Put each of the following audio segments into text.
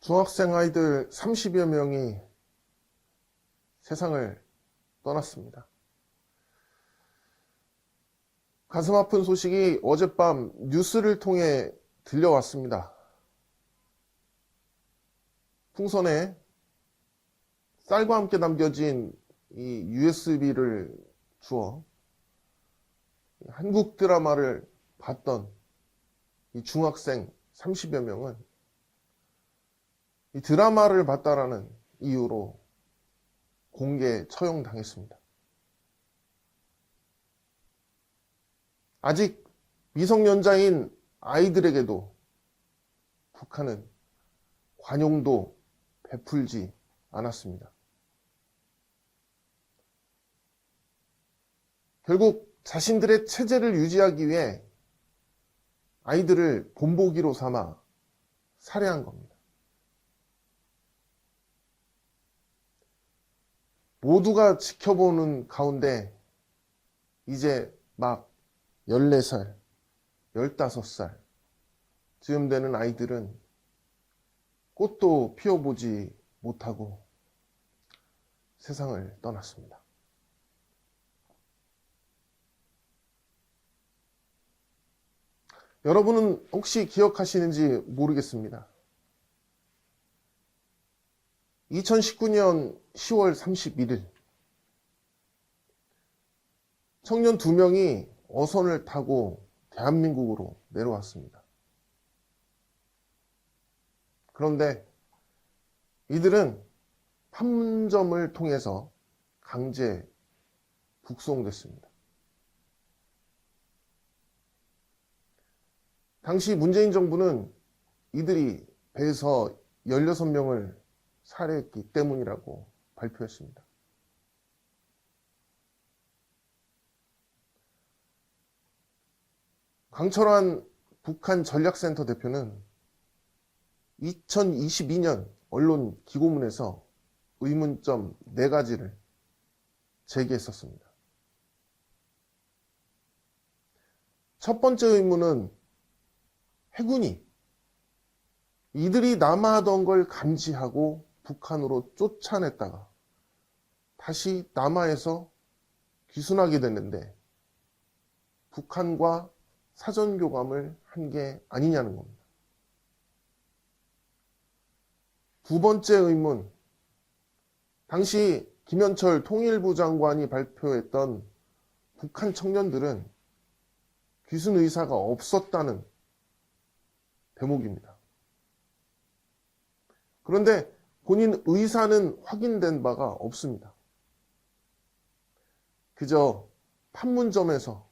중학생 아이들 30여 명이 세상을 떠났습니다. 가슴 아픈 소식이 어젯밤 뉴스를 통해 들려왔습니다. 풍선에 쌀과 함께 남겨진 이 USB를 주어 한국 드라마를 봤던 이 중학생 30여 명은 이 드라마를 봤다라는 이유로 공개 처형당했습니다. 아직 미성년자인 아이들에게도 북한은 관용도 베풀지 않았습니다. 결국 자신들의 체제를 유지하기 위해 아이들을 본보기로 삼아 살해한 겁니다. 모두가 지켜보는 가운데 이제 막 14살, 15살 즈음 되는 아이들은 꽃도 피워보지 못하고 세상을 떠났습니다. 여러분은 혹시 기억하시는지 모르겠습니다. 2019년 10월 31일 청년 2명이 어선을 타고 대한민국으로 내려왔습니다. 그런데 이들은 판문점을 통해서 강제 북송됐습니다. 당시 문재인 정부는 이들이 배에서 16명을 살해했기 때문이라고 발표했습니다. 강철환 북한 전략센터 대표는 2022년 언론 기고문에서 의문점 4가지를 제기했었습니다. 첫 번째 의문은 해군이 이들이 남하하던 걸 감지하고 북한으로 쫓아냈다가 다시 남하에서 귀순하게 됐는데 북한과 사전교감을 한 게 아니냐는 겁니다. 두 번째 의문, 당시 김현철 통일부 장관이 발표했던 북한 청년들은 귀순 의사가 없었다는 대목입니다. 그런데 본인 의사는 확인된 바가 없습니다. 그저 판문점에서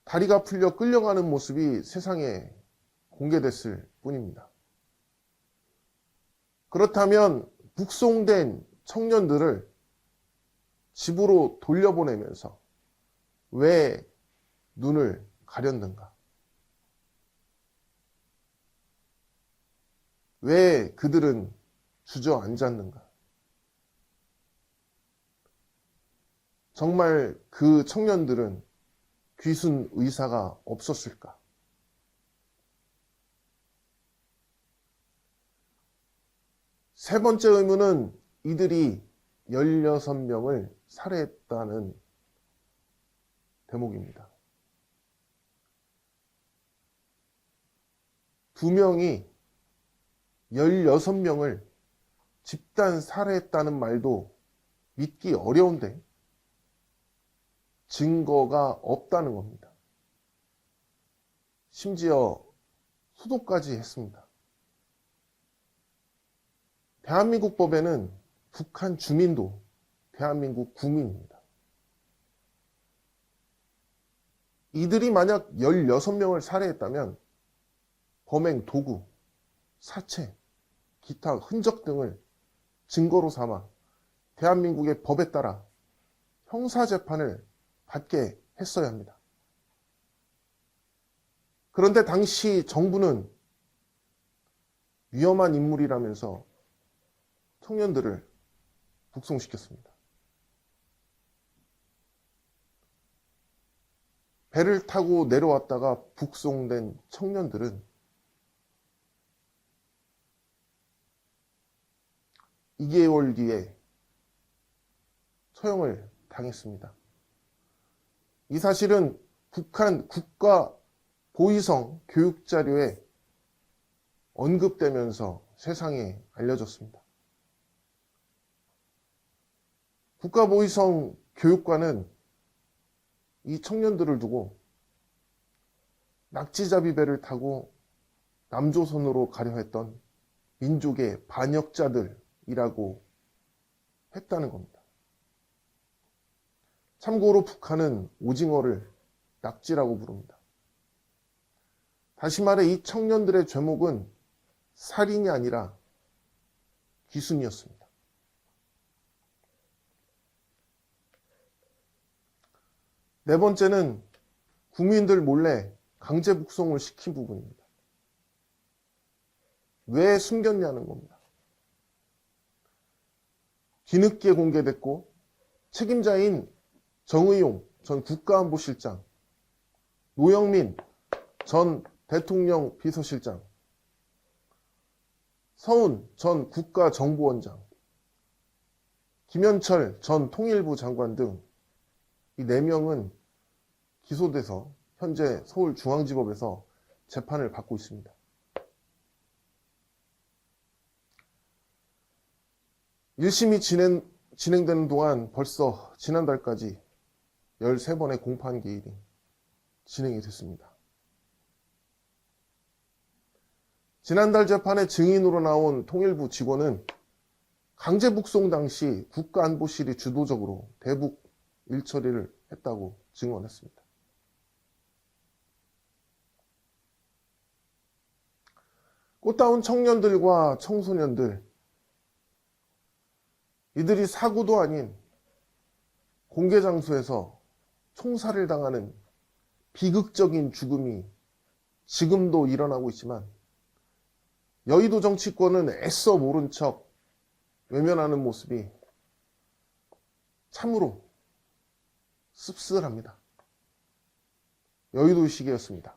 다리가 풀려 끌려가는 모습이 세상에 공개됐을 뿐입니다. 그렇다면 북송된 청년들을 집으로 돌려보내면서 왜 눈을 가렸는가? 왜 그들은 주저앉았는가? 정말 그 청년들은 귀순 의사가 없었을까? 세 번째 의문은 이들이 16명을 살해했다는 대목입니다. 2명이 16명을 집단 살해했다는 말도 믿기 어려운데 증거가 없다는 겁니다. 심지어 수도까지 했습니다. 대한민국 법에는 북한 주민도 대한민국 국민입니다. 이들이 만약 16명을 살해했다면 범행 도구, 사체, 기타 흔적 등을 증거로 삼아 대한민국의 법에 따라 형사재판을 받게 했어야 합니다. 그런데 당시 정부는 위험한 인물이라면서 청년들을 북송시켰습니다. 배를 타고 내려왔다가 북송된 청년들은 2개월 뒤에 처형을 당했습니다. 이 사실은 북한 국가 보위성 교육자료에 언급되면서 세상에 알려졌습니다. 국가보위성 교육관은 이 청년들을 두고 낙지잡이 배를 타고 남조선으로 가려 했던 민족의 반역자들이라고 했다는 겁니다. 참고로 북한은 오징어를 낙지라고 부릅니다. 다시 말해 이 청년들의 죄목은 살인이 아니라 귀순이었습니다. 네 번째는 국민들 몰래 강제 북송을 시킨 부분입니다. 왜 숨겼냐는 겁니다. 뒤늦게 공개됐고 책임자인 정의용 전 국가안보실장, 노영민 전 대통령 비서실장, 서훈 전 국가정보원장, 김현철 전 통일부 장관 등 이 4명은 기소돼서 현재 서울중앙지법에서 재판을 받고 있습니다. 일심이 진행되는 동안 벌써 지난달까지 13번의 공판 기일이 진행이 됐습니다. 지난달 재판에 증인으로 나온 통일부 직원은 강제 북송 당시 국가안보실이 주도적으로 대북 일처리를 했다고 증언했습니다. 꽃다운 청년들과 청소년들, 이들이 사고도 아닌 공개 장소에서 총살을 당하는 비극적인 죽음이 지금도 일어나고 있지만 여의도 정치권은 애써 모른 척 외면하는 모습이 참으로 씁쓸합니다. 여의도시계였습니다.